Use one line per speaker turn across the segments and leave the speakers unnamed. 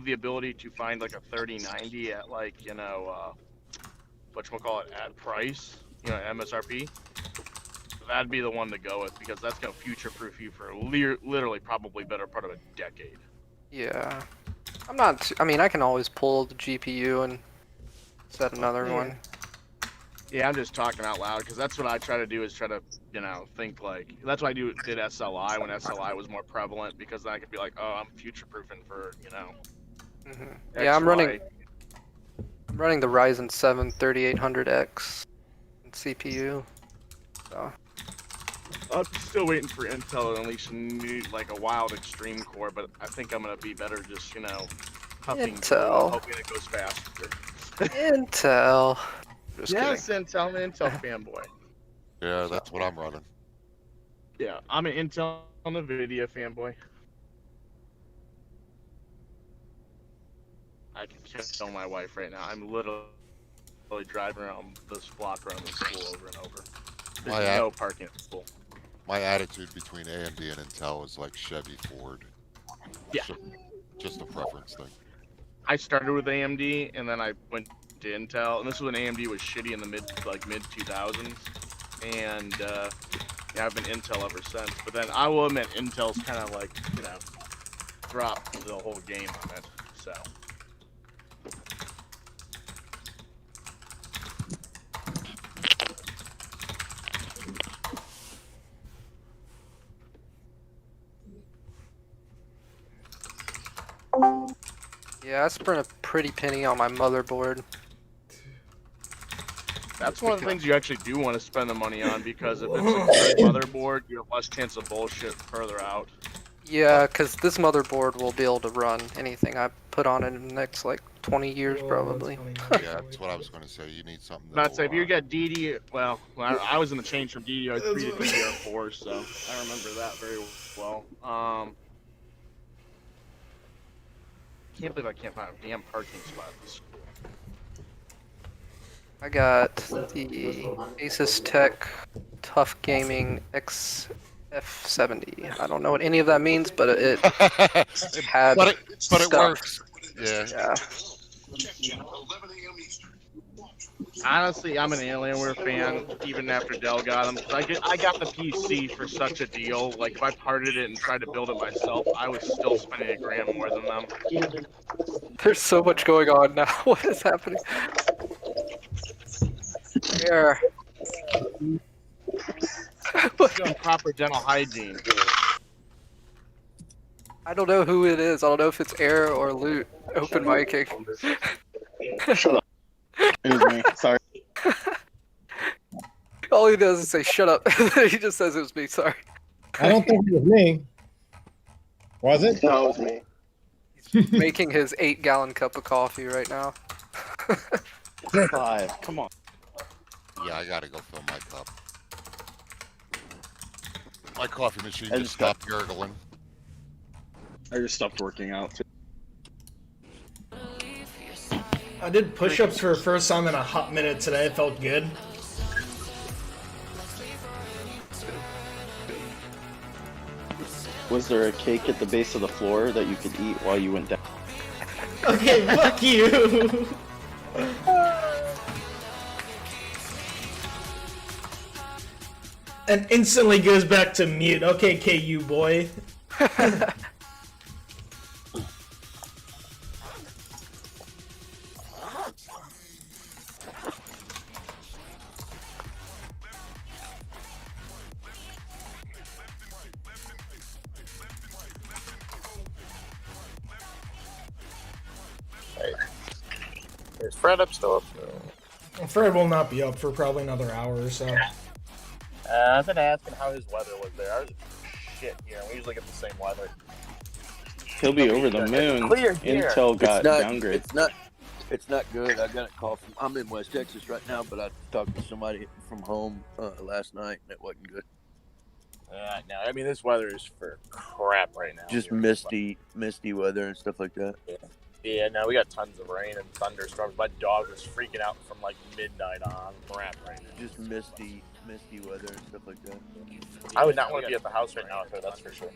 the ability to find like a 3090 at like, you know, whatchamacallit, at price, you know, MSRP, that'd be the one to go with because that's gonna future-proof you for literally probably better part of a decade.
Yeah. I'm not. I mean, I can always pull the GPU and set another one.
Yeah, I'm just talking out loud because that's what I try to do is try to, you know, think like that's why I did SLI when SLI was more prevalent because then I could be like, oh, I'm future-proofing for, you know,
Yeah, I'm running.
XY.
I'm running the Ryzen 7 3800X CPU. So.
I'm still waiting for Intel to unleash like a wild extreme core, but I think I'm gonna be better just, you know, huffing through and hoping it goes faster.
Intel. Just
yes,
kidding.
Intel, I'm an Intel fanboy.
Yeah, that's what I'm running.
Yeah, I'm an Intel NVIDIA fanboy. I can kill my wife right now. I'm literally driving around this block around the school over and over. There's no parking at school.
My attitude between AMD and Intel is like Chevy Ford.
Yeah.
Just a preference thing.
I started with AMD and then I went to Intel, and this was when AMD was shitty in the mid 2000s, and yeah, I've been Intel ever since. But then I will admit Intel's kind of like, you know, dropped the whole game on it. So.
Yeah, I spent a pretty penny on my motherboard.
That's one of the things you actually do want to spend the money on because if it's a good motherboard, you have less chance of bullshit further out.
Yeah, because this motherboard will be able to run anything I put on it in the next like 20 years probably.
Yeah, that's what I was going to say. You need something.
But say if you got DD, well, I was in the change from DDR3 to DDR4, so I remember that very well. Can't believe I can't find a damn parking spot at this school.
I got the Asus Tech Tough Gaming XF70. I don't know what any of that means, but it had
but
stuff.
It works. Yeah.
Honestly, I'm an Alienware fan, even after Dell got them. I got the PC for such a deal. Like, if I parted it and tried to build it myself, I was still spending $1,000 more than them.
There's so much going on now. What is happening? Here.
Doing proper dental hygiene.
I don't know who it is. I don't know if it's Air or Loot. Open micing.
Shut up. It was me. Sorry.
All he does is say, shut up. He just says it was me, sorry.
I don't think it was me. Was it?
No, it was me.
He's making his 8-gallon cup of coffee right now.
5. Come on.
Yeah, I gotta go fill my cup. My coffee machine
I
just stopped gurgling.
I just stopped working out.
I did push-ups for the first time in a hot minute today. It felt good.
Was there a cake at the base of the floor that you could eat while you went down?
Okay, fuck you! And instantly goes back to mute. Okay, KU boy.
Is Fred up still up?
Fred will not be up for probably another hour or so.
I've been asking how his weather was there. Ours is shit here. We usually get the same weather.
He'll be over the moon.
Clear here.
Intel got downgraded.
It's not good. I got a call from. I'm in West Texas right now, but I talked to somebody from home last night, and it wasn't good.
No, I mean this weather is for crap right now.
Just misty weather and stuff like that.
Yeah, no, we got tons of rain and thunderstorms. My dog was freaking out from like midnight on. Crap right now.
Just misty weather and stuff like that.
I would not want to be at the house right now, that's for sure.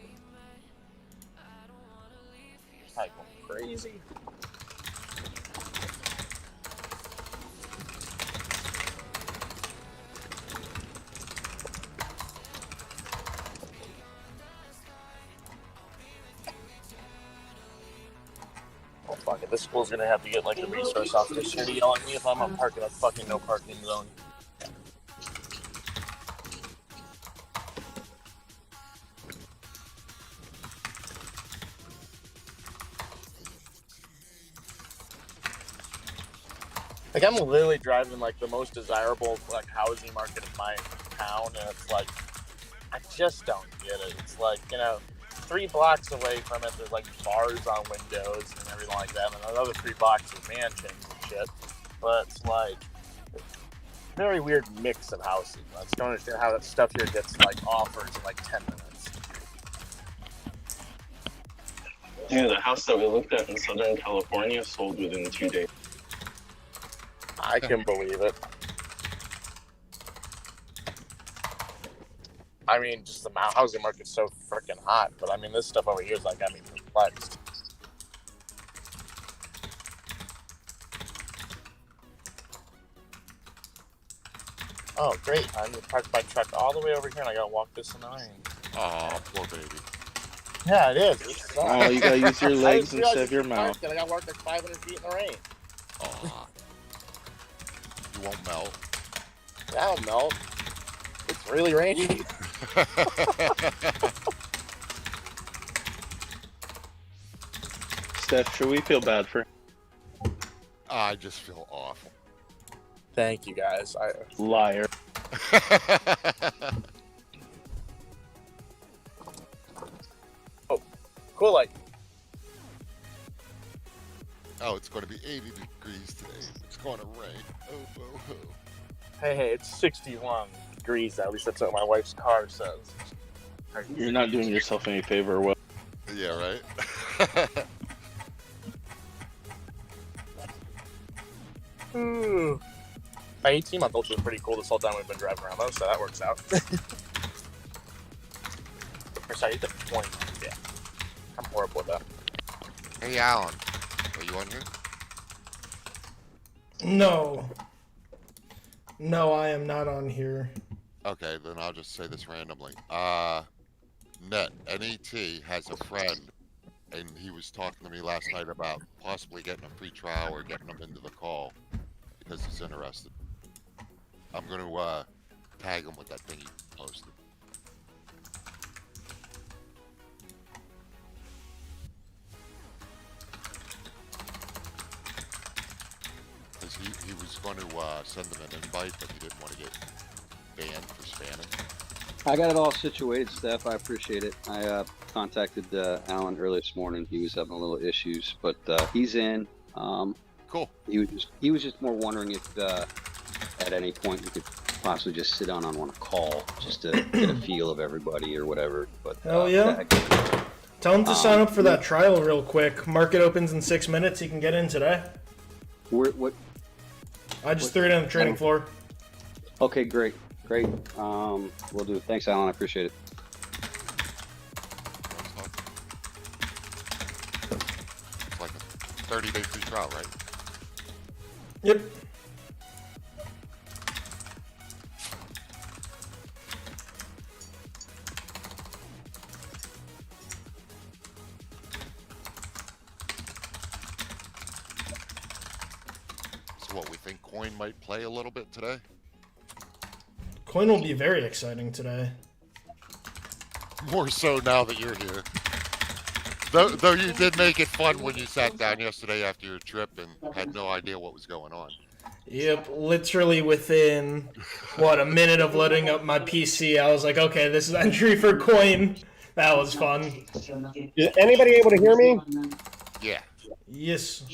HaiKhuu. crazy. Oh fuck it, this school's gonna have to get like a resource officer to yell at me if I'm not parking a fucking no parking zone. Like I'm literally driving like the most desirable like housing market in my town, and it's like I just don't get it. It's like, you know, 3 blocks away from it, there's like bars on windows and everything like that, and another 3 blocks is mansions and shit. But it's like a very weird mix of houses. I just don't understand how that stuff here gets like offers in like 10 minutes.
Dude, the house that we looked at in Southern California sold within 2 days.
I can believe it. I mean, just the housing market's so freaking hot, but I mean, this stuff over here is like, I mean, perplexed. Oh, great. I'm gonna park my truck all the way over here and I gotta walk this in the rain.
Oh, poor baby.
Yeah, it is. It sucks.
Oh, you gotta use your
I
legs
didn't realize
instead of your
you could park
mouth.
and I gotta walk like 500 feet in the rain.
Oh. You won't melt.
That'll melt. It's really rainy.
Steph, should we feel bad for
I just feel awful.
Thank you, guys.
liar?
Cool, like,
Oh, it's going to be 80 degrees today. It's going to rain. Oh, oh, oh.
hey, it's 61 degrees. At least that's what my wife's car says.
You're not doing yourself any favor. Well,
Yeah, right?
Ooh. My 18-month-old's been pretty cool this whole time we've been driving around, though, so that works out. Or sorry, the 20. Yeah. I'm horrible with that.
Hey, Alan. Are you on here?
No. No, I am not on here.
Okay, then I'll just say this randomly. NET has a friend, and he was talking to me last night about possibly getting a free trial or getting him into the call because he's interested. I'm going to tag him with that thing you posted. Because he was going to send him an invite, but he didn't want to get banned for spamming.
I got it all situated, Steph. I appreciate it. I contacted Alan early this morning. He was having a little issues, but he's in.
Cool.
He was just more wondering if at any point we could possibly just sit on a call just to get a feel of everybody or whatever. But
Hell yeah. Tell him to sign up for that trial real quick. Market opens in 6 minutes. He can get in today.
What?
I just threw it on the trading floor.
Okay, great. We'll do. Thanks, Alan. I appreciate it.
It's like a 30-day free trial, right?
Yep.
So what, we think coin might play a little bit today?
Coin will be very exciting today.
More so now that you're here. Though you did make it fun when you sat down yesterday after your trip and had no idea what was going on.
Yep, literally within, a minute of loading up my PC, I was like, okay, this is entry for coin. That was fun.
Is anybody able to hear me?
Yeah.
Yes.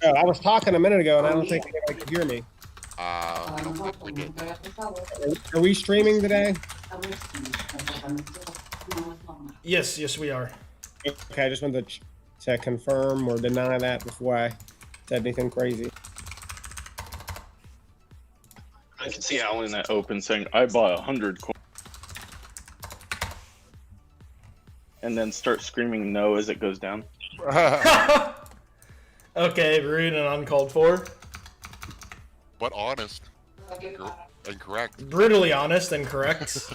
Oh, I was talking a minute ago, and I don't think anybody could hear me.
I don't think we did.
Are we streaming today?
Yes, we are.
Okay, I just wanted to confirm or deny that before I said anything crazy.
I can see Alan in that open saying, "I bought 100 coins," and then start screaming no as it goes down.
Okay, rude and uncalled for.
But honest and correct.
Brutally honest and correct.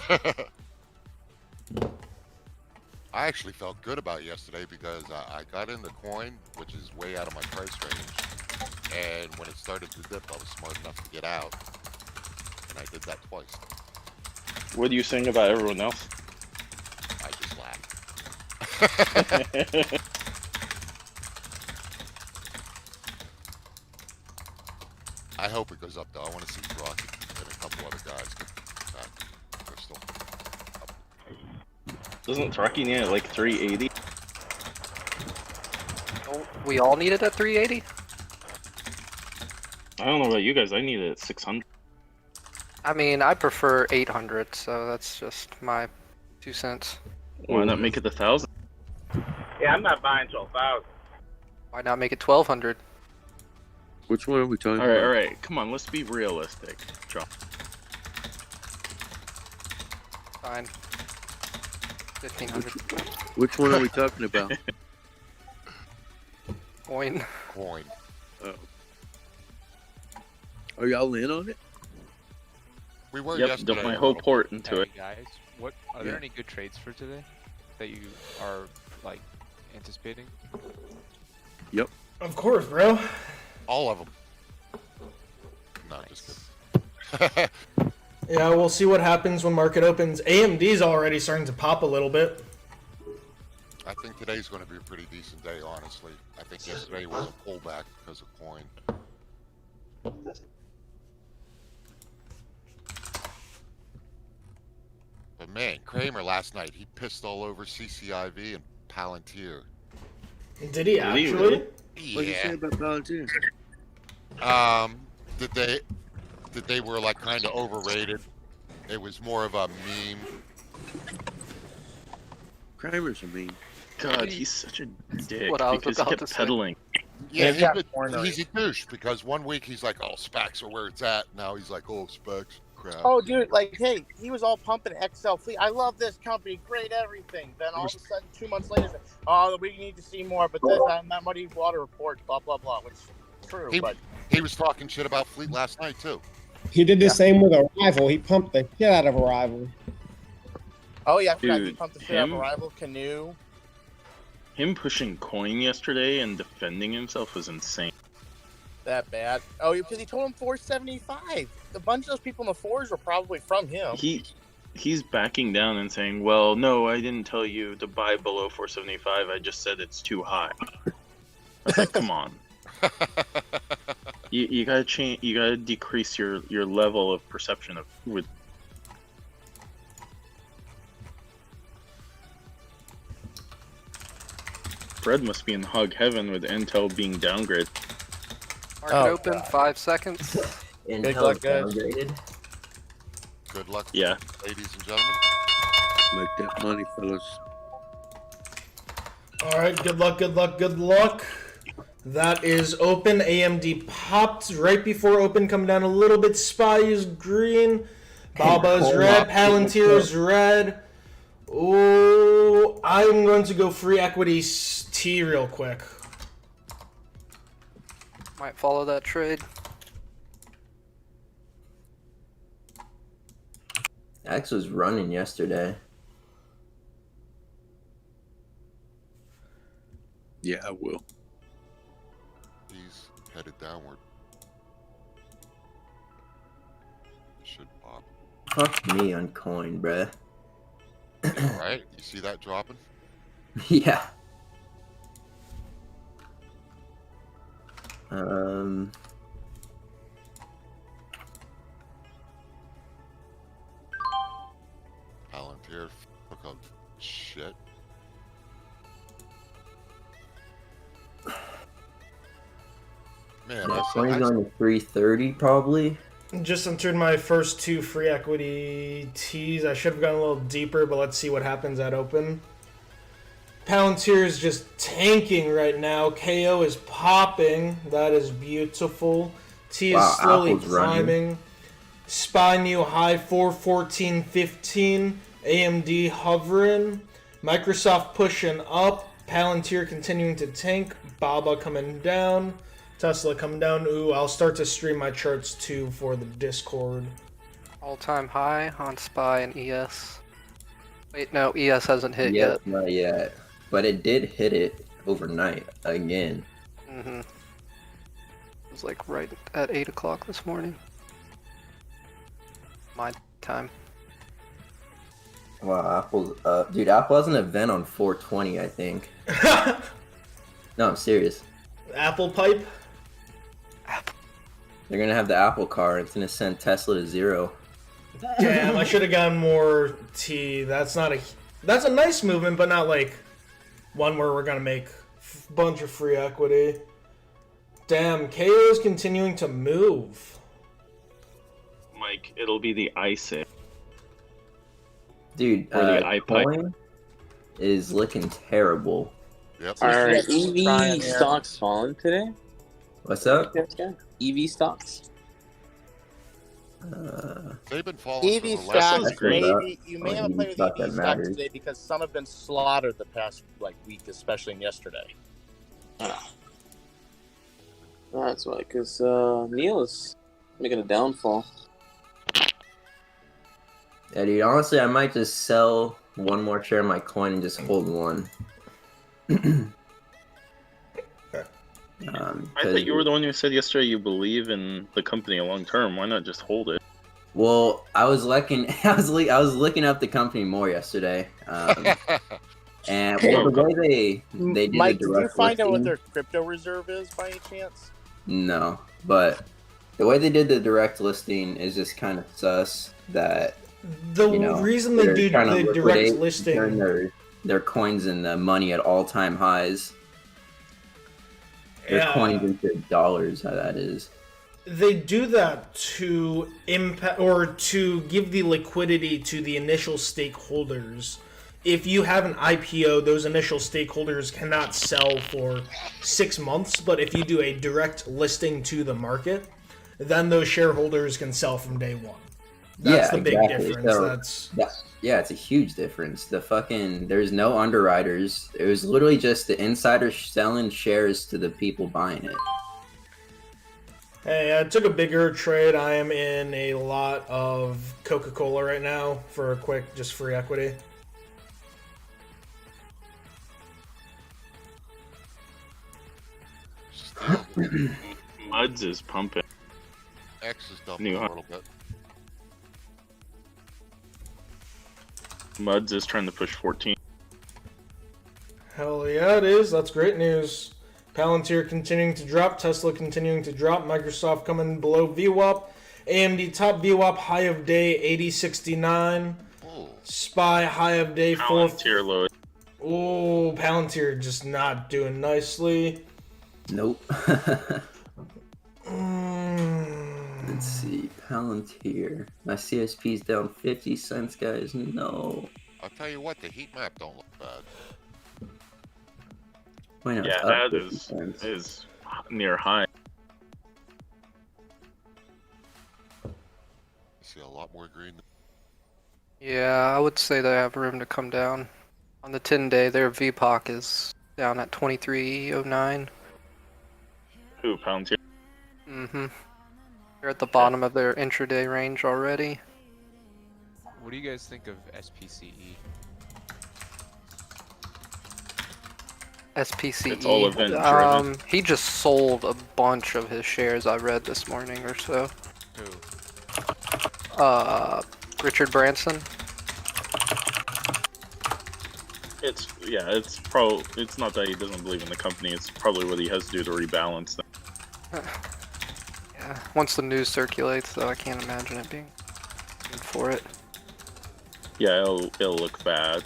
I actually felt good about yesterday because I got in the coin, which is way out of my price range. And when it started to dip, I was smart enough to get out. And I did that twice.
What are you saying about everyone else?
I just laughed. I hope it goes up though. I want to see Rocky and a couple other guys get back. They're still up.
Doesn't Rocky need like 380?
We all need it at 380?
I don't know about you guys. I need it at 600.
I mean, I prefer 800, so that's just my 2 cents.
Why not make it 1,000?
Yeah, I'm not buying till 1,000.
Why not make it 1200?
Which one are we talking
All right,
about?
all right. Come on, let's be realistic. Drop.
Fine. 1500.
Which one are we talking about?
Coin.
Coin.
Oh. Are y'all in on it?
We were
Yep,
yesterday.
dump my whole port into
Hey
it.
guys, what are there any good trades for today that you are like anticipating?
Yep.
Of course, bro.
All of them. No, just kidding.
Yeah, we'll see what happens when market opens. AMD's already starting to pop a little bit.
I think today's going to be a pretty decent day, honestly. I think yesterday was a pullback because of coin. But man, Kramer last night, he pissed all over CCIV and Palantir.
Did he actually?
What did you say
Yeah.
about Palantir?
That they were like kind of overrated. It was more of a meme.
Kramer's a meme.
God, he's such a dick
What I was
because he
about
kept
to say.
peddling.
Yeah,
They've got corner.
he's a douche because one week he's like, oh, specs are where it's at. Now he's like, oh, specs, crap.
Oh, dude, like, hey, he was all pumping XL Fleet. I love this company, great everything. Then all of a sudden, 2 months later, oh, we need to see more, but this and that muddy water report, blah, blah, blah, which is true, but...
He was talking shit about Fleet last night, too.
He did the same with Arrival. He pumped the shit out of Arrival.
Oh, yeah, I forgot he
Dude,
pumped the shit out of
him-
Arrival, Canoe.
Him pushing coin yesterday and defending himself was insane.
That bad. Oh, because he told him 475. A bunch of those people in the fours were probably from him.
He's backing down and saying, "Well, no, I didn't tell you to buy below 475. I just said it's too high." I was like, "Come on, you gotta change. You gotta decrease your level of perception of with." Fred must be in hog heaven with Intel being downgraded.
Market
Oh,
open,
God.
5 seconds.
Big luck, guys.
Good luck,
Yeah.
ladies and gentlemen.
Make that money, fellas.
Alright, good luck, good luck, good luck. That is open. AMD popped right before open, come down a little bit. Spy is green. Baba's red. Palantir is red. Oh, I'm going to go free equity T real quick.
Might follow that trade.
X was running yesterday.
Yeah, I will.
He's headed downward. Should pop.
Fuck me on coin, bruh.
Yeah, right? You see that dropping?
Yeah.
Palantir, fuck up shit. Man,
Yeah, coin's going to 330 probably.
Just entered my first 2 free equity T's. I should have gone a little deeper, but let's see what happens at open. Palantir is just tanking right now. KO is popping. That is beautiful. T is
Wow,
slowly
Apple's running.
climbing. SPY new high 414.15. AMD hovering. Microsoft pushing up. Palantir continuing to tank. Baba coming down. Tesla coming down. Ooh, I'll start to stream my charts too for the Discord.
All-time high on SPY and ES. Wait, no, ES hasn't hit yet.
Yep, not yet. But it did hit it overnight again.
Mm-hmm. It was like right at 8 o'clock this morning. My time.
Wow, Apple's up. Dude, Apple has an event on 420, I think. No, I'm serious.
Apple pipe?
They're gonna have the Apple car. It's gonna send Tesla to 0.
Damn, I should have gotten more tea. That's a nice movement, but not like one where we're gonna make a bunch of free equity. Damn, KO is continuing to move.
Mike, it'll be the iSafe.
Dude,
Or the iPipe.
coin is looking terrible.
Yep.
Are EV stocks falling today?
What's up?
EV stocks?
They've been falling
EV
for the last
stocks,
great.
maybe you may have a play with
stock
EV
that
stocks
matters.
today because some have been slaughtered the past week, especially yesterday.
That's why, because Neil is making a downfall.
Yeah, dude, honestly, I might just sell one more share of my coin and just hold one.
I thought you were the one who said yesterday you believe in the company long term. Why not just hold it?
Well, I was looking up the company more yesterday, and well, the way they did
Mike,
the
did you
direct
find out what
listing-
their crypto reserve is by any chance?
No, but the way they did the direct listing is just kind of sus. That
The
you know,
reason they
they're
do
trying to
the direct
liquidate,
listing,
turn their coins and the money at all-time highs. Their
Yeah.
coins into dollars. How that is.
they do that to impact or to give the liquidity to the initial stakeholders. If you have an IPO, those initial stakeholders cannot sell for 6 months, but if you do a direct listing to the market, then those shareholders can sell from day one. That's the big difference.
So, yeah, it's a huge difference. There's no underwriters. It was literally just the insiders selling shares to the people buying it.
Hey, I took a bigger trade. I am in a lot of Coca-Cola right now for a quick, just free equity.
Muds is pumping.
X is dumping a little bit.
Muds is trying to push 14.
Hell yeah, it is. That's great news. Palantir continuing to drop. Tesla continuing to drop. Microsoft coming below VWAP. AMD top VWAP high of day 8069. SPY high of day 4.
Palantir low.
Oh, Palantir just not doing nicely.
Nope. Let's see. Palantir. My CSP's down 50 cents, guys. No.
I'll tell you what, the heat map don't look bad.
Wait, no,
Yeah,
it's up
that
50 cents.
is near high.
See a lot more green.
Yeah, I would say they have room to come down. On the 10-day, their VPOC is down at 2309.
Who, Palantir?
Mm-hmm. They're at the bottom of their intraday range already.
What do you guys think of SPCE?
SPCE.
It's all event driven.
He just sold a bunch of his shares I read this morning or so.
Who?
Richard Branson.
It's not that he doesn't believe in the company, it's probably what he has to do to rebalance them.
Yeah, once the news circulates, though, I can't imagine it being good for it.
Yeah, it'll look bad.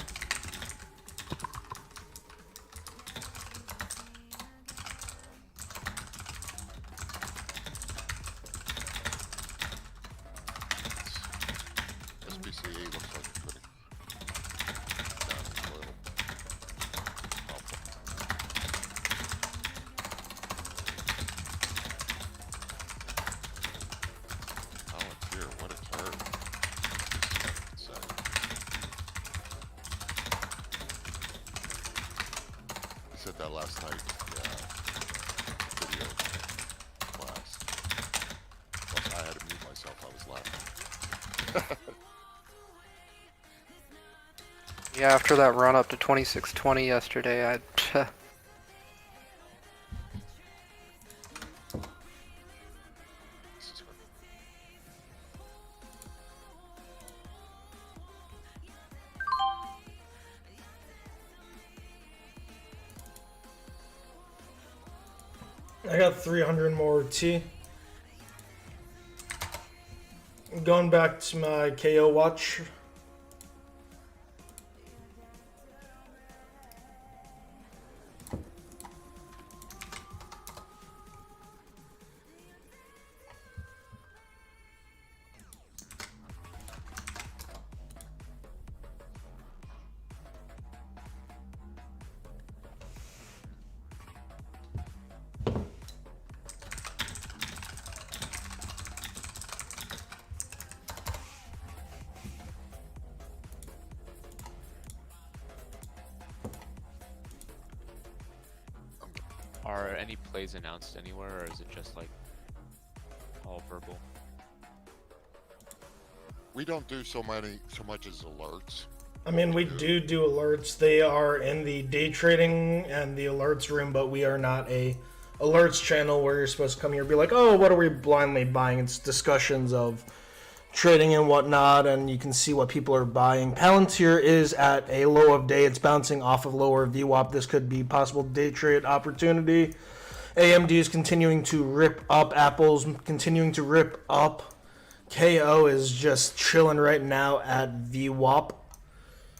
SBCE looks like it's pretty down a little. Palantir, what a turn. So, last night. Video class. Plus, I had to mute myself. I was laughing.
Yeah, after that run up to 2620 yesterday, I.
I got 300 more T. Going back to my KO watch.
Are any plays announced anywhere, or is it just like all verbal?
We don't do so much as alerts.
I mean, we do alerts. They are in the day trading and the alerts room, but we are not a alerts channel where you're supposed to come here and be like, oh, what are we blindly buying? It's discussions of trading and whatnot, and you can see what people are buying. Palantir is at a low of day. It's bouncing off of lower VWAP. This could be possible day trade opportunity. AMD is continuing to rip up. Apple's continuing to rip up. KO is just chilling right now at VWAP.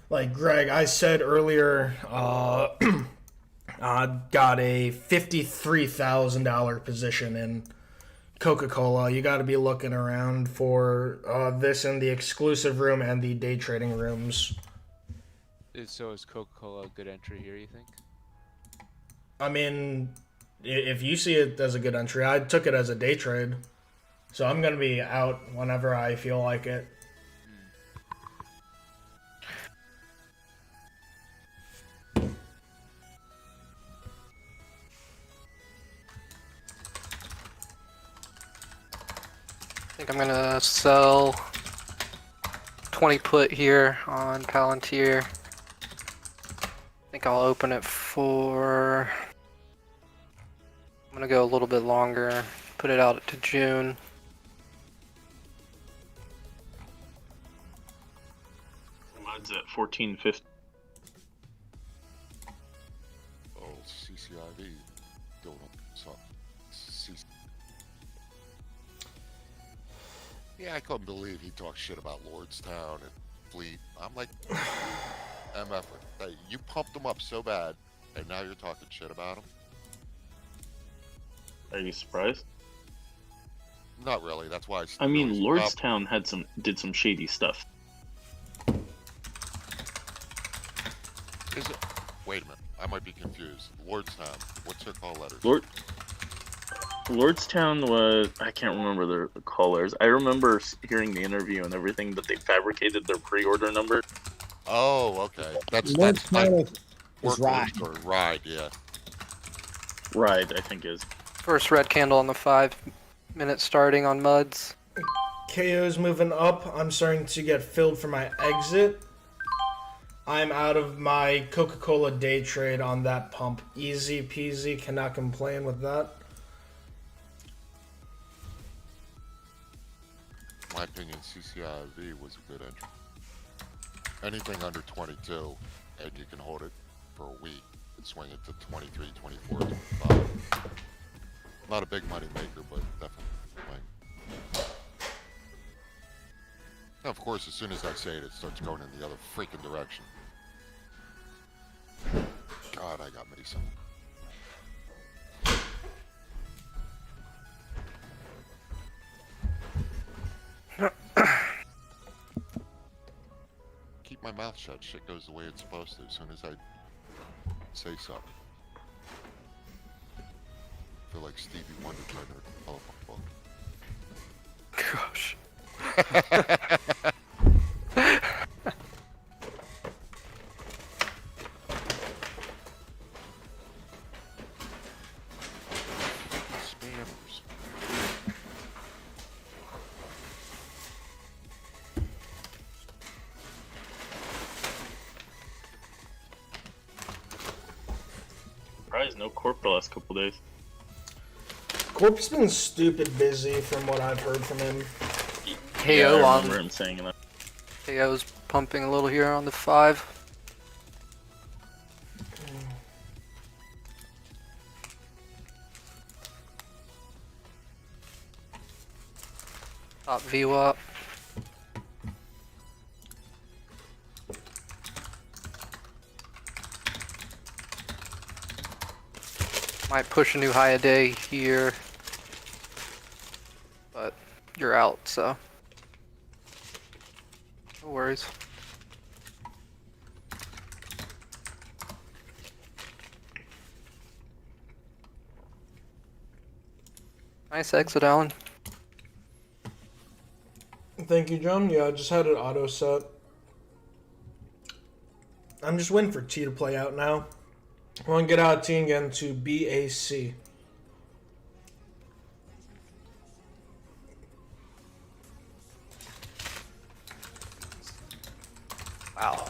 Like Greg, I said earlier, got a $53,000 position in Coca-Cola. You got to be looking around for this in the exclusive room and the day trading rooms.
So is Coca-Cola a good entry here, you think?
I mean, if you see it as a good entry, I took it as a day trade. So I'm going to be out whenever I feel like it.
I think I'm gonna sell 20 put here on Palantir. I think I'll open it for. I'm gonna go a little bit longer, put it out to June.
Mine's at 1450.
Oh, CCIV doing something. Yeah, I couldn't believe he talked shit about Lordstown and Fleet. I'm like, MF, you pumped him up so bad, and now you're talking shit about him?
Are you surprised?
Not really. That's why
I mean, Lordstown did some shady stuff.
Is it? Wait a minute. I might be confused. Lordstown. What's their call letters?
Lordstown was, I can't remember the callers. I remember hearing the interview and everything that they fabricated their pre-order number.
Oh, okay. That's
Lordstown is Ride.
Or Ride, yeah.
Ride, I think is.
First red candle on the 5 minute starting on Muds.
KO's moving up. I'm starting to get filled for my exit. I'm out of my Coca-Cola day trade on that pump. Easy peasy, cannot complain with that.
In my opinion, CCIV was a good entry. Anything under 22, and you can hold it for a week and swing it to 23, 24, 25. Not a big money maker, but definitely. Now, of course, as soon as I say it, it starts going in the other freaking direction. God, I got Mason. Keep my mouth shut. Shit goes the way it's supposed to as soon as I say something. I feel like Stevie Wonder trying to develop a book.
Gosh.
surprised. No Corp the last couple days.
Corp's been stupid busy from what I've heard from him.
KO
I
on.
remember him saying that.
KO's pumping a little here on the 5. Top VWAP. Might push a new high a day here, but you're out, so no worries. Nice exit, Alan.
Thank you, John. Yeah, I just had it auto set. I'm just waiting for T to play out now. I want to get out of T and get into BAC.
Wow.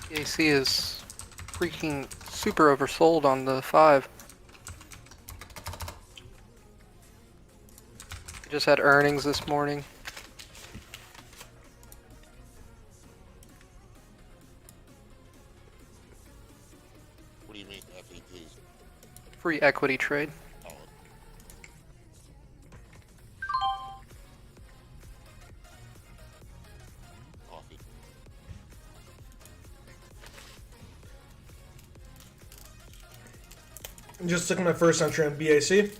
BAC is freaking super oversold on the 5. We just had earnings this morning.
What do you mean, FETs?
Free equity trade.
Oh, coffee.
Just took my first entry on BAC.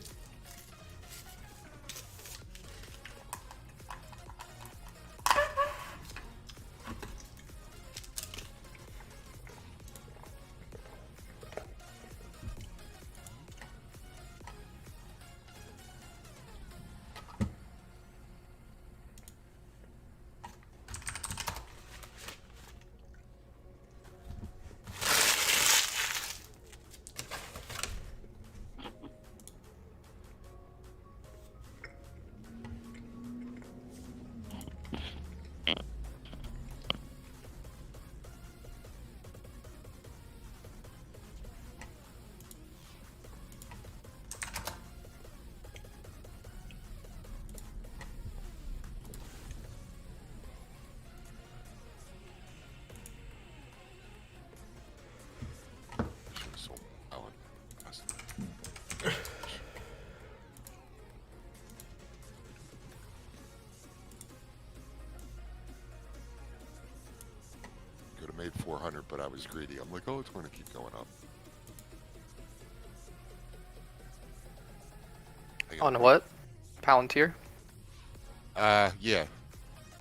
So, Alan, could have made 400, but I was greedy. I'm like, oh, it's going to keep going up.
On what? Palantir?
Yeah.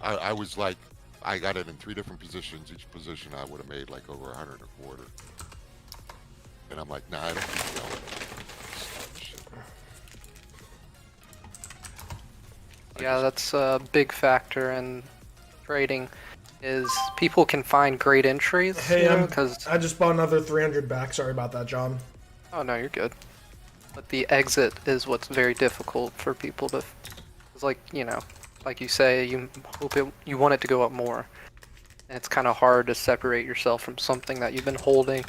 I was like, I got it in 3 different positions. Each position I would have made like over 100 a quarter. And I'm like, nah, I don't keep going. Shit.
Yeah, that's a big factor in trading. Is people can find great entries.
Hey,
because
I just bought another 300 back. Sorry about that, John.
oh no, you're good. But the exit is what's very difficult for people to. It's like like you say, you you want it to go up more. And it's kind of hard to separate yourself from something that you've been holding.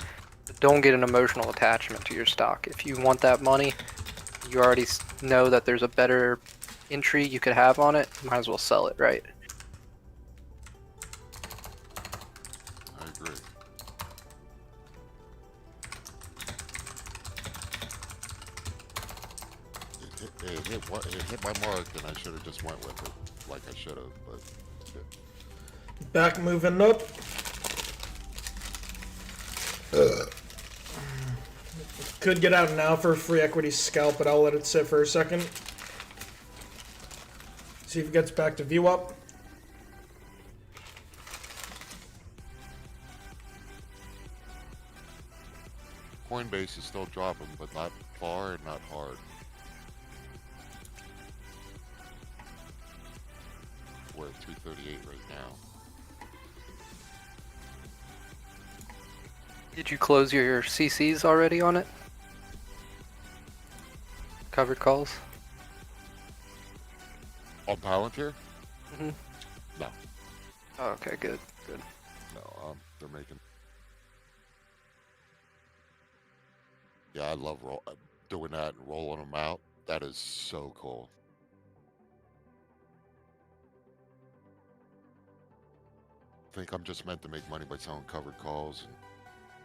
But don't get an emotional attachment to your stock. If you want that money, you already know that there's a better entry you could have on it. You might as well sell it, right?
I agree. It hit my mark, and I should have just went with it like I should have, but shit.
Back moving up. Could get out now for a free equity scalp, but I'll let it sit for a second. See if it gets back to VWAP.
Coinbase is still dropping, but not far and not hard. We're at 338 right now.
Did you close your CCs already on it? Covered calls?
On Palantir?
Mm-hmm.
No.
Oh, okay, good, good.
No, they're making... Yeah, I love doing that and rolling them out. That is so cool. I think I'm just meant to make money by selling covered calls and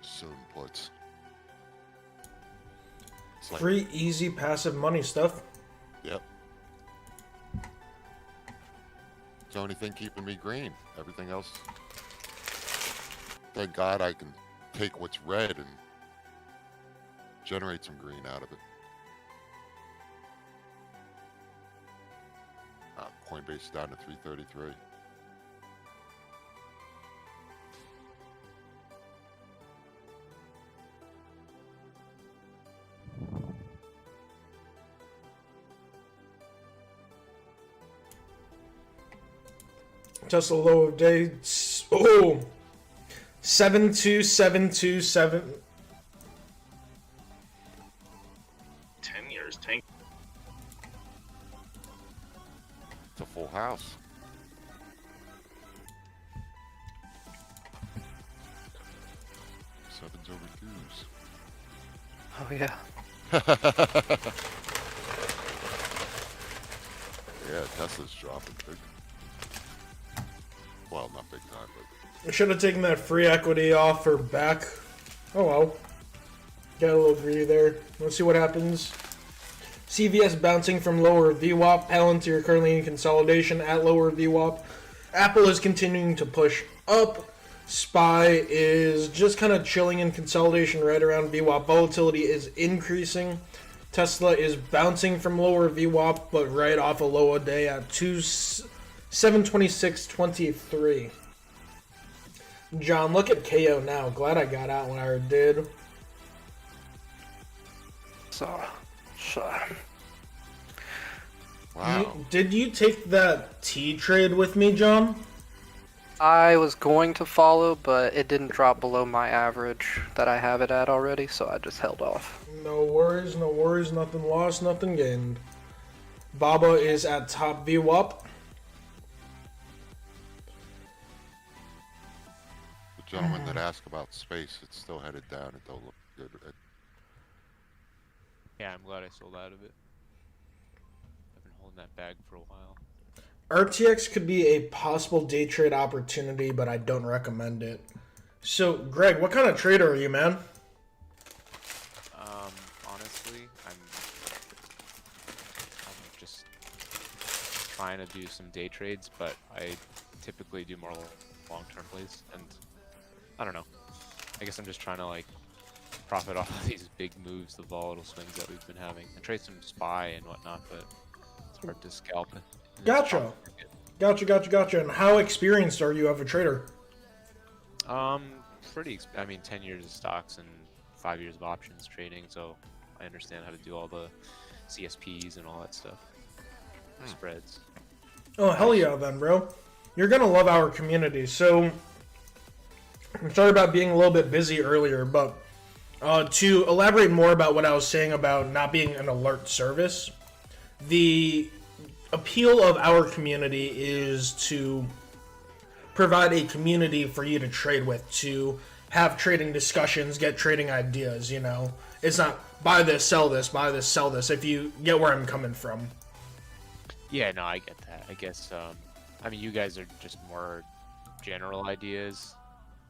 soon puts. It's like,
Free, easy, passive money stuff.
yep. It's the only thing keeping me green. Everything else, thank God I can take what's red and generate some green out of it. Coinbase down to 333.
Tesla low of day. Oh, 72727.
10 years, tank.
It's a full house. Sevens over twos.
Oh yeah.
Yeah, Tesla's dropping big. Well, not big time, but
I should have taken that free equity off or back. Oh well. Got a little greedy there. Let's see what happens. CVS bouncing from lower VWAP. Palantir currently in consolidation at lower VWAP. Apple is continuing to push up. SPY is just kind of chilling in consolidation right around VWAP. Volatility is increasing. Tesla is bouncing from lower VWAP, but right off a lower day at 726.23. John, look at KO now. Glad I got out when I did.
So.
wow.
Did you take that T trade with me, John?
I was going to follow, but it didn't drop below my average that I have it at already, so I just held off.
No worries, no worries. Nothing lost, nothing gained. Baba is at top VWAP.
The gentleman that asked about space, it's still headed down. It don't look good.
Yeah, I'm glad I sold out of it. I've been holding that bag for a while.
RTX could be a possible day trade opportunity, but I don't recommend it. So, Greg, what kind of trader are you, man?
Honestly, I'm just trying to do some day trades, but I typically do more long-term plays, and I don't know. I guess I'm just trying to like profit off of these big moves, the volatile swings that we've been having. I trade some SPY and whatnot, but it's hard to scalp it.
Gotcha. And how experienced are you of a trader?
I mean, 10 years of stocks and 5 years of options trading, so I understand how to do all the CSPs and all that stuff. Spreads.
Oh, hell yeah, then, bro. You're gonna love our community. So, I'm sorry about being a little bit busy earlier, but to elaborate more about what I was saying about not being an alert service, the appeal of our community is to provide a community for you to trade with, to have trading discussions, get trading ideas, you know. It's not buy this, sell this, buy this, sell this, if you get where I'm coming from.
Yeah, no, I get that. I guess, I mean, you guys are just more general ideas.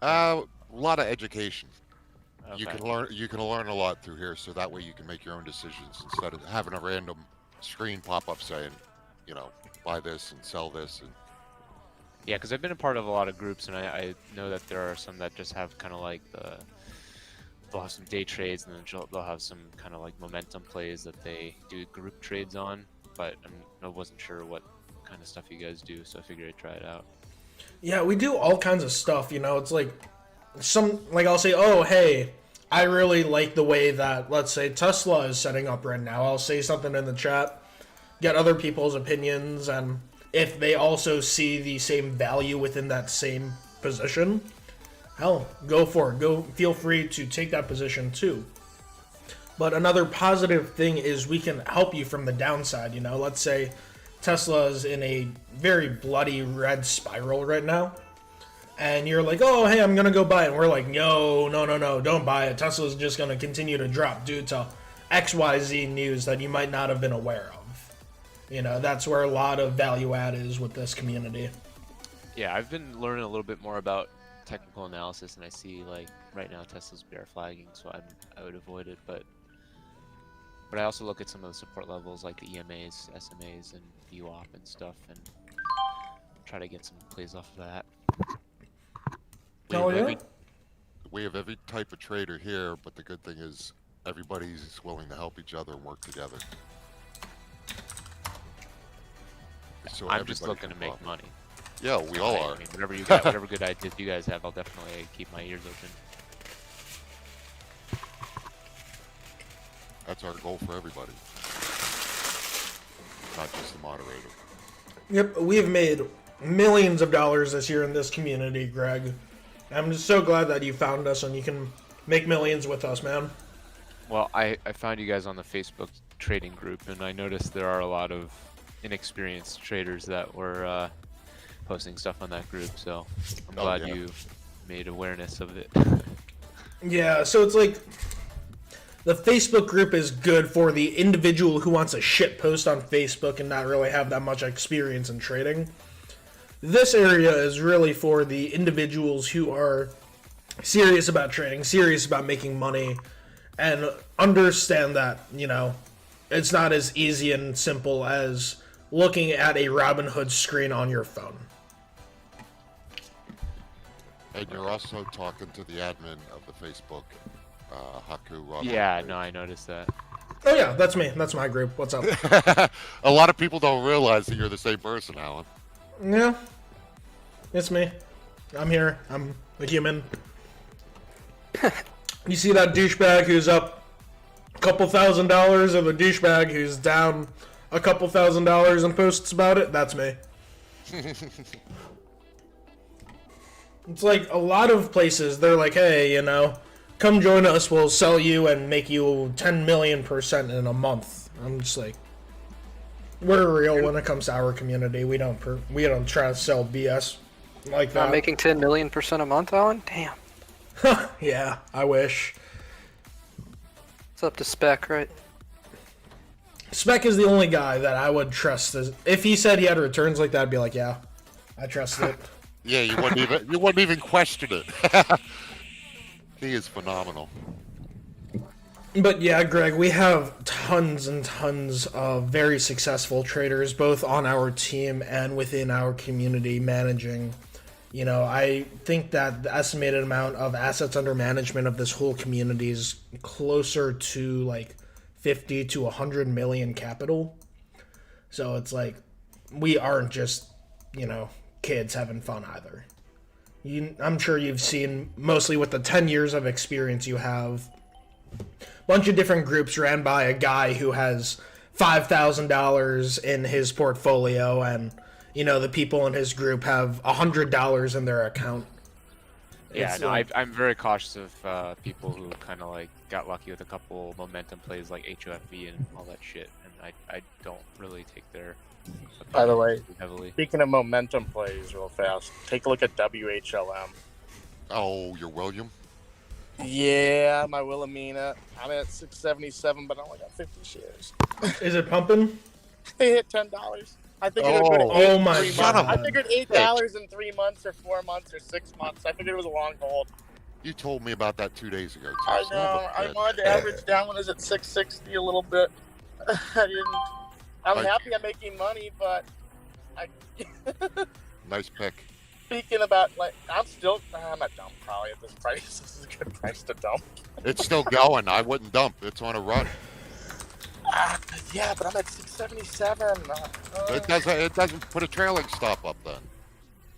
A lot of education.
Okay.
You can learn a lot through here, so that way you can make your own decisions instead of having a random screen pop up saying, you know, buy this and sell this. And
Yeah, because I've been a part of a lot of groups, and I know that there are some that just have kind of like they'll have some day trades, and then they'll have some kind of like momentum plays that they do group trades on. But I wasn't sure what kind of stuff you guys do, so I figured I'd try it out.
Yeah, we do all kinds of stuff, you know. It's like I'll say, oh, hey, I really like the way that, let's say, Tesla is setting up right now. I'll say something in the chat, get other people's opinions, and if they also see the same value within that same position, hell, go for it. Feel free to take that position too. But another positive thing is we can help you from the downside, you know. Let's say Tesla is in a very bloody red spiral right now, and you're like, oh, hey, I'm going to go buy it. And we're like, no, don't buy it. Tesla's just going to continue to drop due to XYZ news that you might not have been aware of. You know, that's where a lot of value add is with this community.
Yeah, I've been learning a little bit more about technical analysis, and I see like right now Tesla's bear flagging, so I would avoid it. But I also look at some of the support levels like the EMAs, SMAs, and VWAP and stuff, and try to get some plays off of that.
We have every type of trader here, but the good thing is everybody's willing to help each other and work together. So
I'm just looking to make money.
Yeah, we all are.
I mean, whatever you got, whatever good ideas you guys have, I'll definitely keep my ears open.
That's our goal for everybody, not just the moderator.
Yep, we've made millions of dollars this year in this community, Greg. I'm just so glad that you found us and you can make millions with us, man.
Well, I found you guys on the Facebook trading group, and I noticed there are a lot of inexperienced traders that were posting stuff on that group, so I'm glad you made awareness of it.
Yeah, so it's like the Facebook group is good for the individual who wants a shit post on Facebook and not really have that much experience in trading. This area is really for the individuals who are serious about trading, serious about making money, and understand that, you know, it's not as easy and simple as looking at a Robinhood screen on your phone.
And you're also talking to the admin of the Facebook, HaiKhuu. Robinhood.
Yeah, no, I noticed that.
Oh yeah, that's me. That's my group. What's up?
A lot of people don't realize that you're the same person, Alan.
Yeah, it's me. I'm here. I'm a human. You see that douchebag who's up a couple $1,000s, or the douchebag who's down a couple $1,000s and posts about it? That's me. It's like a lot of places, they're like, hey, you know, come join us, we'll sell you and make you 10 million% in a month. I'm just like, we're real when it comes to our community. We don't try to sell BS like that.
Not making 10 million% a month, Alan? Damn.
Yeah, I wish.
It's up to Spec, right?
Spec is the only guy that I would trust. If he said he had returns like that, I'd be like, yeah, I trust it.
Yeah, you wouldn't even question it. He is phenomenal.
But yeah, Greg, we have tons and tons of very successful traders, both on our team and within our community managing. You know, I think that the estimated amount of assets under management of this whole community is closer to like 50 to 100 million capital. So it's like, we aren't just, you know, kids having fun either. I'm sure you've seen, mostly with the 10 years of experience you have, a bunch of different groups ran by a guy who has $5,000 in his portfolio, and, you know, the people in his group have $100 in their account.
Yeah, no, I'm very cautious of people who kind of like got lucky with a couple momentum plays like HOFV and all that shit, and I don't really take their.
By the way,
heavily.
Speaking of momentum plays, real fast, take a look at WHLM.
Oh, you're William?
Yeah, my Wilhelmina. I'm at 677, but I only got 50 shares.
Is it pumping?
They hit $10. I figured it would go to
oh my
God!
God.
I figured $8 in 3 months, or 4 months, or 6 months. I figured it was a long hold.
You told me about that 2 days ago. Too.
I know. I wanted to average down when it was at 660 a little bit. I didn't. I'm happy I'm making money, but I.
Nice pick.
Speaking about, like, I'm a dump probably at this price. This is a good price to dump.
It's still going. I wouldn't dump. It's on a run.
Yeah, but I'm at 677.
It doesn't put a trailing stop up then.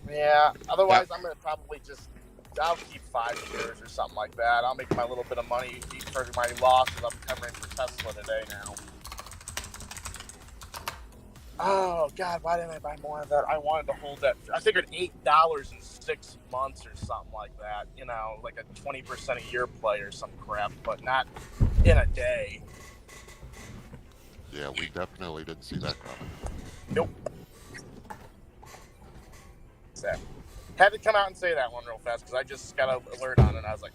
Yeah. Otherwise, I'm gonna probably I'll keep 5 shares or something like that. I'll make my little bit of money for my losses I'm covering for Tesla today now. Oh God, why didn't I buy more of that? I wanted to hold that. I figured $8 in 6 months or something like that. You know, like a 20% a year play or some crap, but not in a day.
Yeah, we definitely didn't see that coming.
Nope. What's that? Had to come out and say that one real fast because I just got an alert on it and I was like,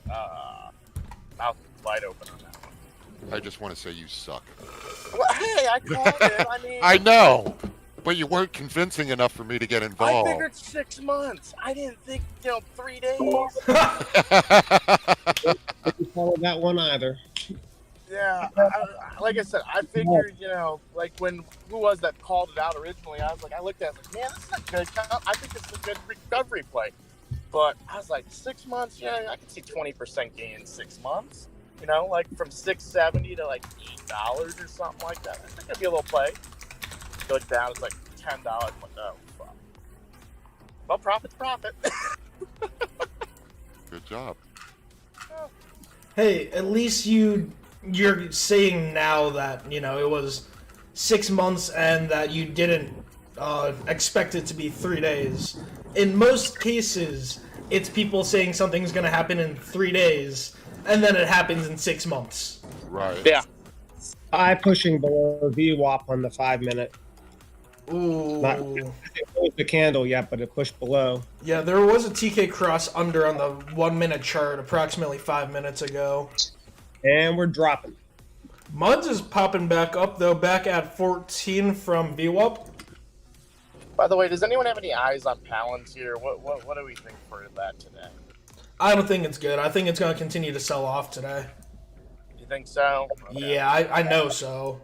mouth wide open on that one.
I just want to say you suck.
Well, hey, I called it. I mean,
I know, but you weren't convincing enough for me to get
I
involved.
figured 6 months. I didn't think 3 days.
Didn't follow that one either.
Yeah, like I said, I figured, like when who was that called it out originally? I was like, I looked at it, like, man, this is a good. I think this is a good recovery play. But I was like, 6 months, yeah, I can see 20% gain in 6 months. Like from $6.70 to like $8 or something like that. I think it'd be a little play. Look down, it's like $10. I'm like, oh fuck. Well, profit's profit.
Good job.
Hey, at least you're saying now that it was 6 months and that you didn't expect it to be 3 days. In most cases, it's people saying something's going to happen in 3 days, and then it happens in 6 months.
Right.
Yeah.
I pushing below VWAP on the 5 minute.
Ooh.
Not the candle yet, but it pushed below.
Yeah, there was a TK cross under on the 1 minute chart approximately 5 minutes ago.
And we're dropping.
Muds is popping back up though, back at 14 from VWAP.
By the way, does anyone have any eyes on Palantir? What do we think for that today?
I don't think it's good. I think it's going to continue to sell off today.
You think so? Okay.
Yeah, I know so.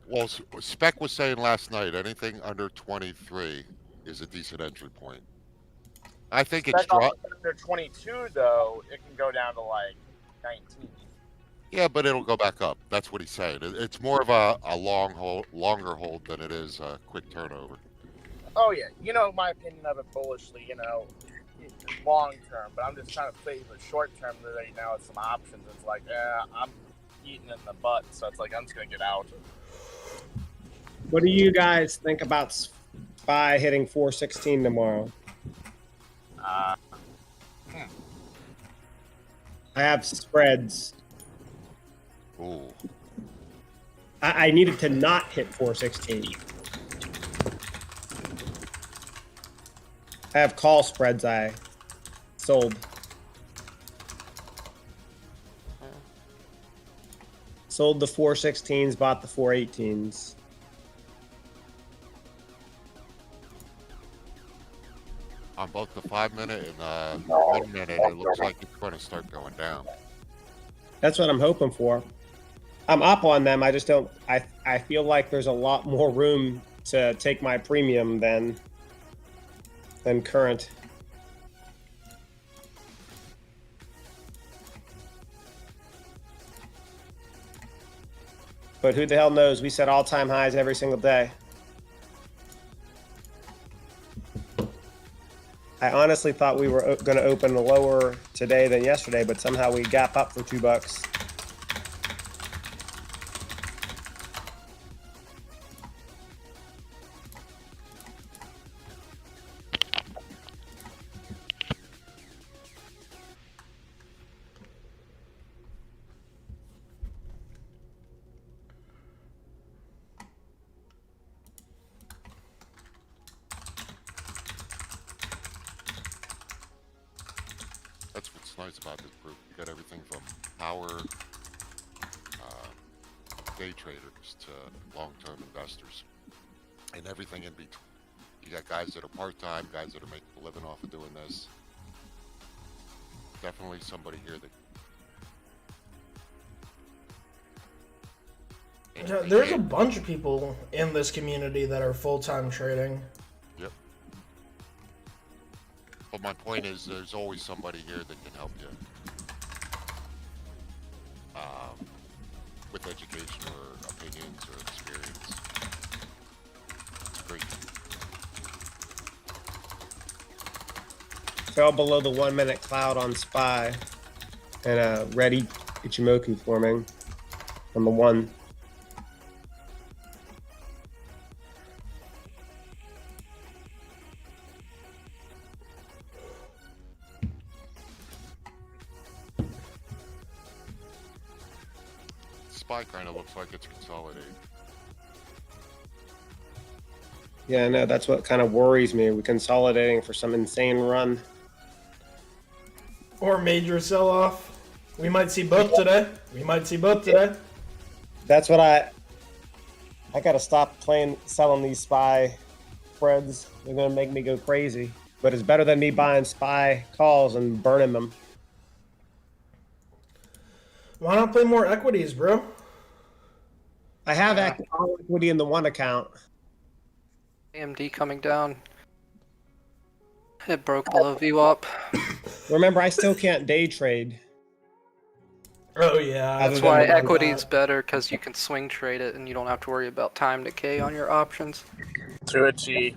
Well, Spec was saying last night, anything under 23 is a decent entry point. I think it's dropped.
Under 22, though, it can go down to like 19.
Yeah, but it'll go back up. That's what he's saying. It's more of a longer hold than it is a quick turnover.
Oh yeah, my opinion of it bullishly, long term, but I'm just trying to play the short term right now with some options. It's like, I'm eating in the butt, so it's like I'm just gonna get out.
What do you guys think about SPY hitting 416 tomorrow? I have spreads.
Ooh.
I needed to not hit 416. I have call spreads I sold. Sold the 416s, bought the 418s.
On both the 5 minute and 1 minute, it looks like it's going to start going down.
That's what I'm hoping for. I'm up on them. I just don't. I feel like there's a lot more room to take my premium than current. But who the hell knows? We set all-time highs every single day. I honestly thought we were going to open lower today than yesterday, but somehow we gap up for $2.
That's what's nice about this group. You got everything from power day traders to long-term investors and everything in between. You got guys that are part-time, guys that are making a living off of doing this. Definitely somebody here that
There's a bunch of people in this community that are full-time trading.
Yep. But my point is, there's always somebody here that can help you with education or opinions or experience. It's great.
Fell below the 1 minute cloud on SPY and a ready Ichimoku forming on the 1.
SPY kind of looks like it's consolidating.
Yeah, I know. That's what kind of worries me. We're consolidating for some insane run.
Or major sell-off. We might see both today.
That's what I gotta stop selling these SPY spreads. They're gonna make me go crazy. But it's better than me buying SPY calls and burning them.
Why not play more equities, bro?
I have equity in the one account.
AMD coming down. It broke below VWAP.
Remember, I still can't day trade.
Oh yeah.
That's why equity's better, because you can swing trade it and you don't have to worry about time decay on your options.
To a T.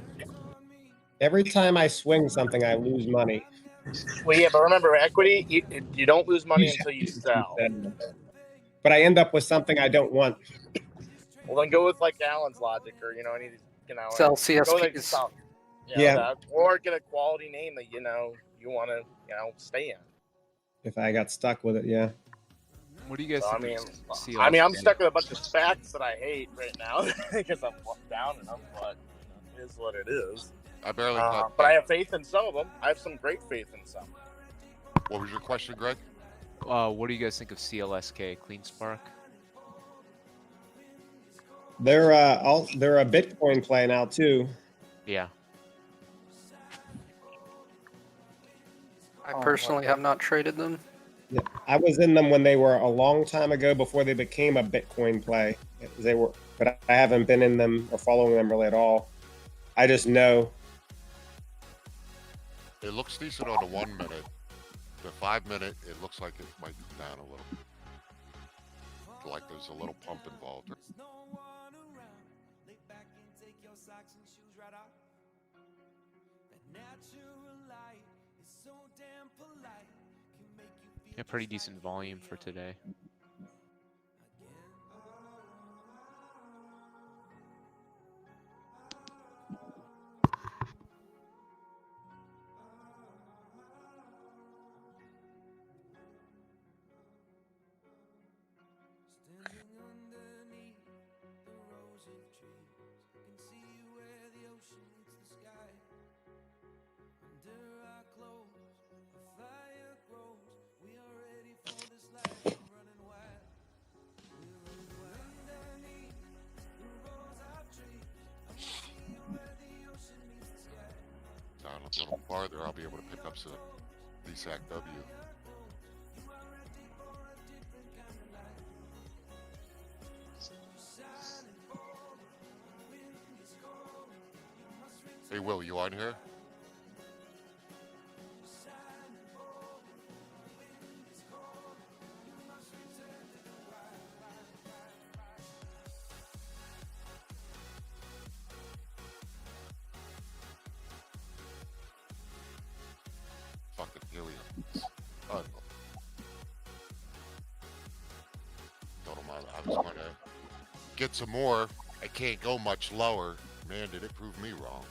Every time I swing something, I lose money.
Well, yeah, but remember, equity, you don't lose money until you sell.
But I end up with something I don't want.
Well, then go with like Alan's logic, or
Sell
Go like
CSPs.
some,
Yeah.
or get a quality name that you want to stay in.
If I got stuck with it, yeah.
What do you guys think of CLS?
I mean, I'm stuck with a bunch of SPACs that I hate right now because I'm down in them, but it is what it is.
I barely
but I have faith in some of them. I have some great faith in some.
What was your question, Greg?
What do you guys think of CLSK, Clean Spark?
They're a Bitcoin play now too.
Yeah.
I personally have not traded them.
Yeah, I was in them when they were a long time ago before they became a Bitcoin play. But I haven't been in them or following them really at all. I just know.
It looks decent on the 1 minute. The 5 minute, it looks like it might come down a little. Like there's a little pump involved.
Yeah, pretty decent volume for today.
Down a little farther, I'll be able to pick up some DSAC W. Hey, Will, you on here? Fucking helium. Oh, told him I was going to get some more. I can't go much lower. Man, did it prove me wrong.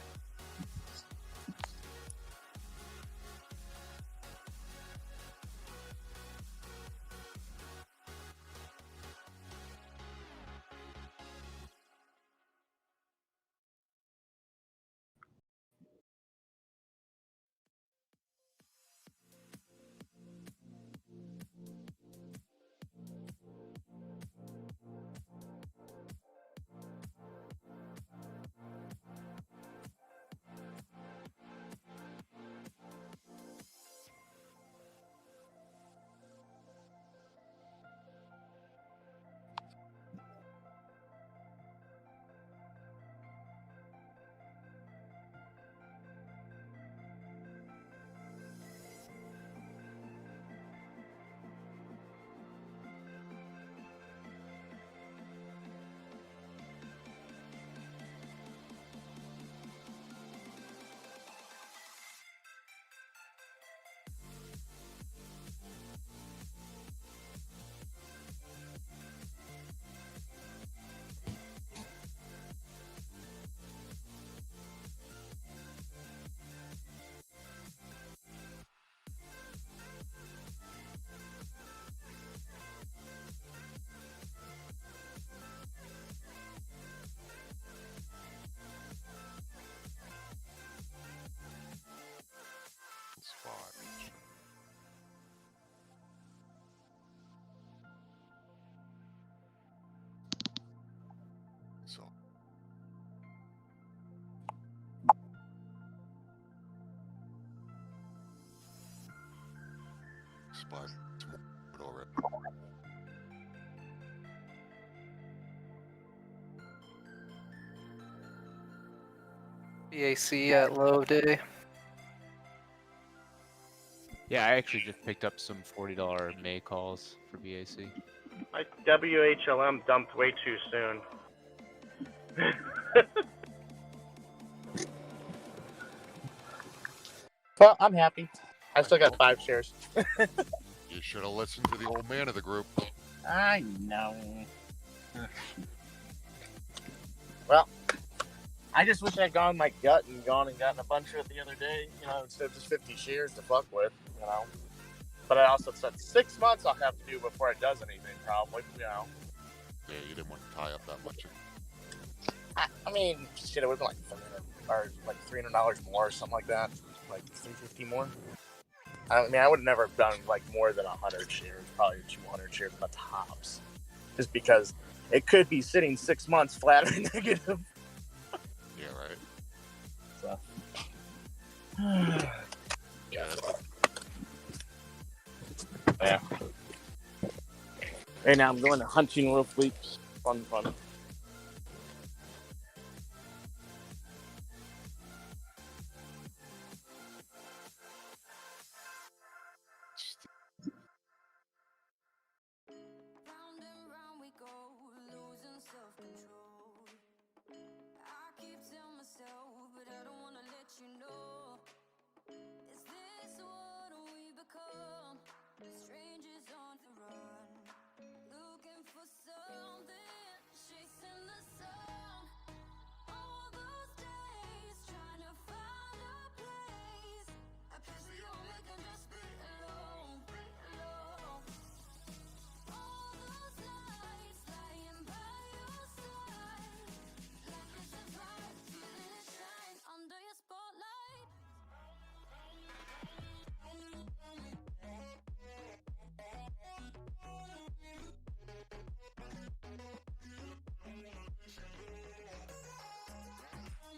but it's more already.
BAC at low day.
Yeah, I actually just picked up some $40 May calls for BAC.
My WHLM dumped way too soon.
Well, I'm happy. I still got 5 shares.
You should have listened to the old man of the group.
I know. Well, I just wish I'd gone my gut and gotten a bunch of it the other day, you know, instead of just 50 shares to fuck with, you know. But I also said 6 months I'll have to do before it does anything, probably, you know.
Yeah, you didn't want to tie up that much.
I mean, shit, it would have been like $300 more or something like that, like $350 more. I mean, I would have never done like more than 100 shares, probably 200 shares at the tops, just because it could be sitting 6 months flat or negative.
Yeah, right.
So.
Yeah.
Yeah. Right now I'm going to hunting roof leaps. Fun.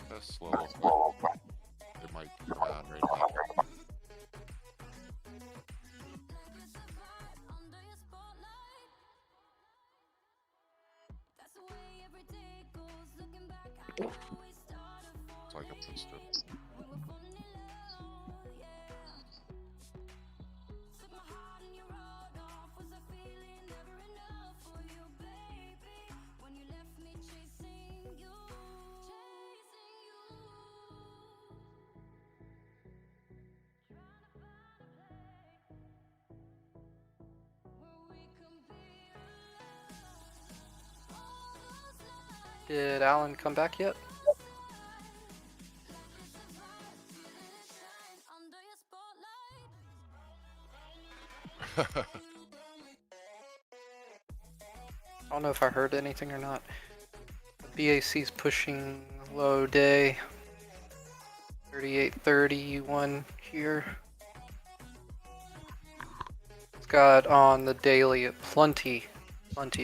That's slow. It might come around right now. It's like a pistol.
Did Alan come back yet? I don't know if I heard anything or not. BAC's pushing low day. 38.31 here. It's got on the daily plenty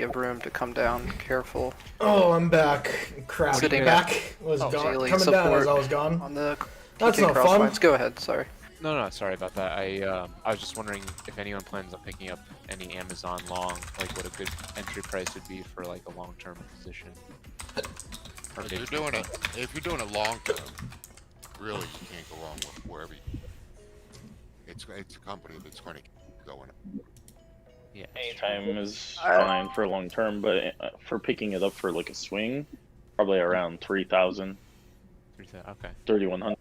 of room to come down. Careful.
Oh, I'm back. Crap.
Sitting
back. Was gone.
daily
Coming down as
support
I was gone.
on the
That's
TK
not
cross
fun.
lines. Go ahead. Sorry.
No, sorry about that. I was just wondering if anyone plans on picking up any Amazon long, like what a good entry price would be for like a long-term position.
If you're doing it long term, really you can't go wrong with wherever it's a company that's going to keep going.
Yeah, anytime is fine for long term, but for picking it up for like a swing, probably around 3,000.
3,000. Okay.
3,100.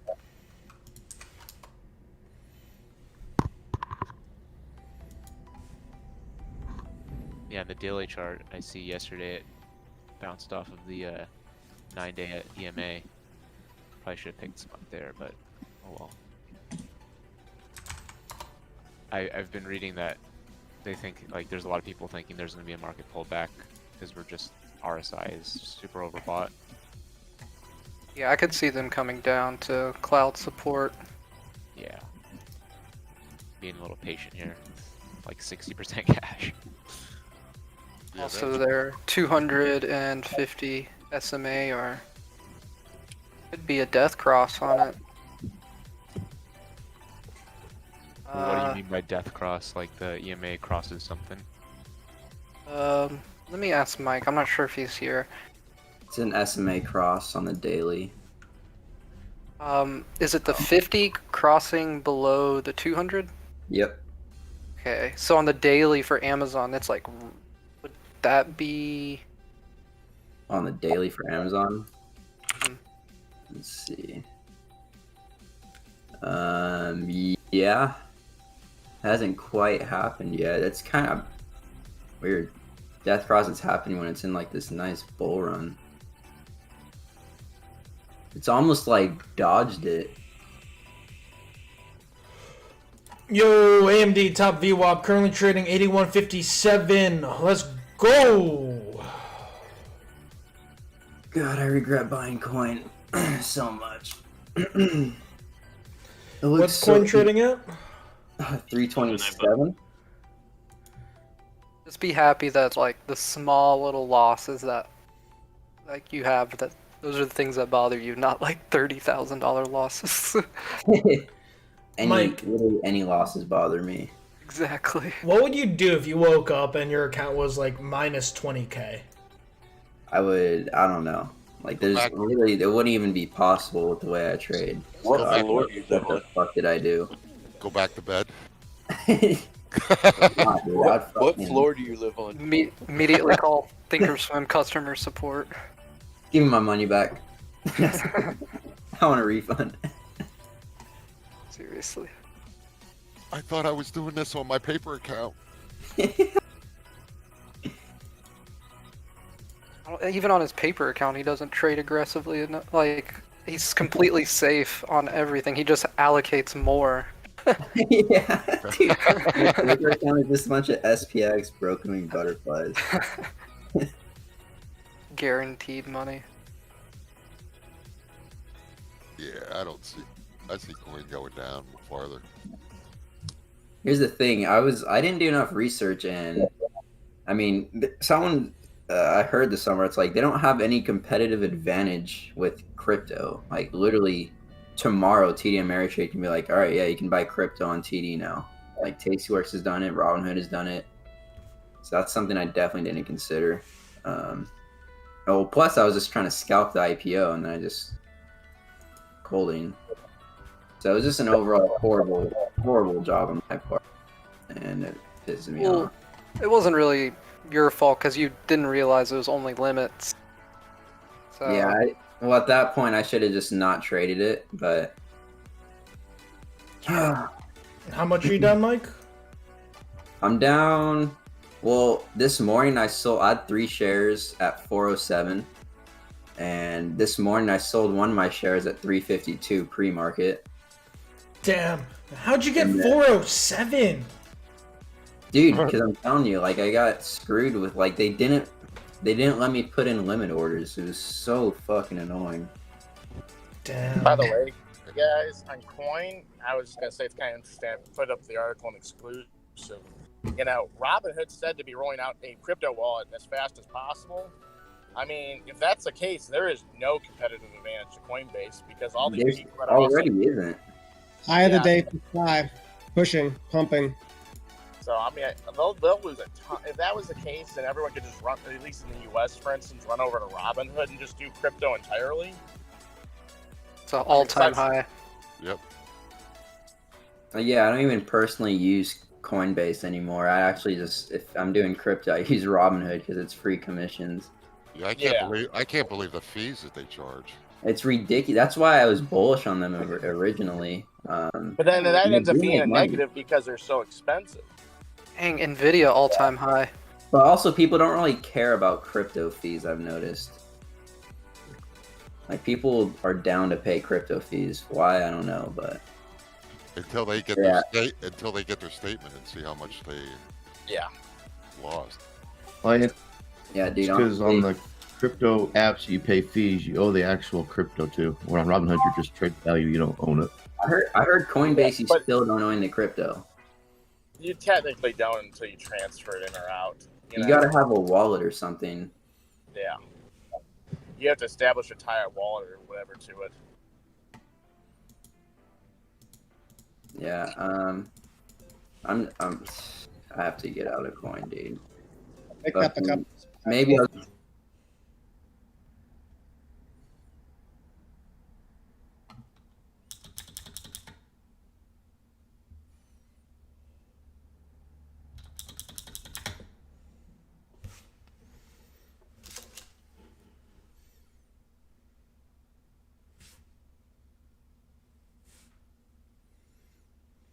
Yeah, the daily chart I see yesterday it bounced off of the 9-day EMA. Probably should have picked some up there, but oh well. I've been reading that they think like there's a lot of people thinking there's going to be a market pullback because we're just RSI is super overbought.
Yeah, I could see them coming down to cloud support.
Yeah. Being a little patient here. Like 60% cash.
Yeah,
Also, their 250 SMA are could be a death cross on it.
What do you mean by death cross? Like the EMA crosses something?
Let me ask Mike. I'm not sure if he's here.
It's an SMA cross on the daily.
Is it the 50 crossing below the 200?
Yep.
Okay, so on the daily for Amazon, it's like, would that be
On the daily for Amazon?
Mhm.
Let's see. Yeah. Hasn't quite happened yet. It's kind of weird. Death cross is happening when it's in like this nice bull run. It's almost like dodged it.
Yo, AMD top VWAP currently trading 81.57. Let's go.
God, I regret buying coin so much.
What's coin trading at?
327.
just be happy that like the small little losses that like you have, that those are the things that bother you, not like $30,000 losses.
Mike.
Literally any losses bother me.
Exactly.
What would you do if you woke up and your account was like minus 20K?
I don't know. Like, there's really, it wouldn't even be possible with the way I trade.
What
So
floor do you live
what the
on?
fuck did I do?
Go back to bed.
Nah, dude,
What floor do you live on?
Immediately call Thinkorswim customer support.
Give me my money back. I want a refund.
Seriously.
I thought I was doing this on my paper account.
Even on his paper account, he doesn't trade aggressively. Like, he's completely safe on everything. He just allocates more.
Yeah, dude. My paper account is just a bunch of SPX broken wing butterflies.
Guaranteed money.
Yeah, I see coin going down farther.
Here's the thing. I didn't do enough research, and I mean, someone I heard this summer, it's like they don't have any competitive advantage with crypto. Like, literally tomorrow, TD Ameritrade can be like, all right, yeah, you can buy crypto on TD now. Like, Tastyworks has done it, Robinhood has done it. So that's something I definitely didn't consider. Plus I was just trying to scalp the IPO, and then I just holding. So it was just an overall horrible job on my part, and it pisses me off.
It wasn't really your fault because you didn't realize it was only limits. So
Yeah, well, at that point I should have just not traded it, but
How much are you down, Mike?
I'm down. Well, this morning I had 3 shares at 407, and this morning I sold one of my shares at 352 pre-market.
Damn. How'd you get 407?
Dude, because I'm telling you, like, I got screwed with, like, they didn't let me put in limit orders. It was so fucking annoying.
Damn.
By the way, guys, on Coin, I was just gonna say it's kind of interesting. I put up the article in exclusive. You know, Robinhood said to be rolling out a crypto wallet as fast as possible. I mean, if that's the case, there is no competitive advantage to Coinbase because all these people that are
already isn't.
High of the day for SPY. Pushing, pumping.
So, I mean, they'll lose a ton. If that was the case, then everyone could just run, at least in the U.S., for instance, run over to Robinhood and just do crypto entirely.
it's an all-time high.
Yep.
Yeah, I don't even personally use Coinbase anymore. I actually just, if I'm doing crypto, I use Robinhood because it's free commissions.
Yeah, I can't believe the fees that they charge.
It's ridiculous. That's why I was bullish on them originally.
But then that ends up being a negative because they're so expensive.
Dang, Nvidia all-time high.
But also, people don't really care about crypto fees, I've noticed. Like, people are down to pay crypto fees. Why, I don't know, but
Until they get until they get their statement and see how much they lost.
Well,
yeah, dude.
Because on the crypto apps you pay fees, you owe the actual crypto too. Where on Robinhood you just trade value, you don't own it.
I heard Coinbase, you still don't own the crypto.
You technically don't until you transfer it in or out.
You gotta have a wallet or something.
Yeah. You have to establish a tie-up wallet or whatever to it.
Yeah. I have to get out of coin, dude.
Picked up a couple.
Maybe I'll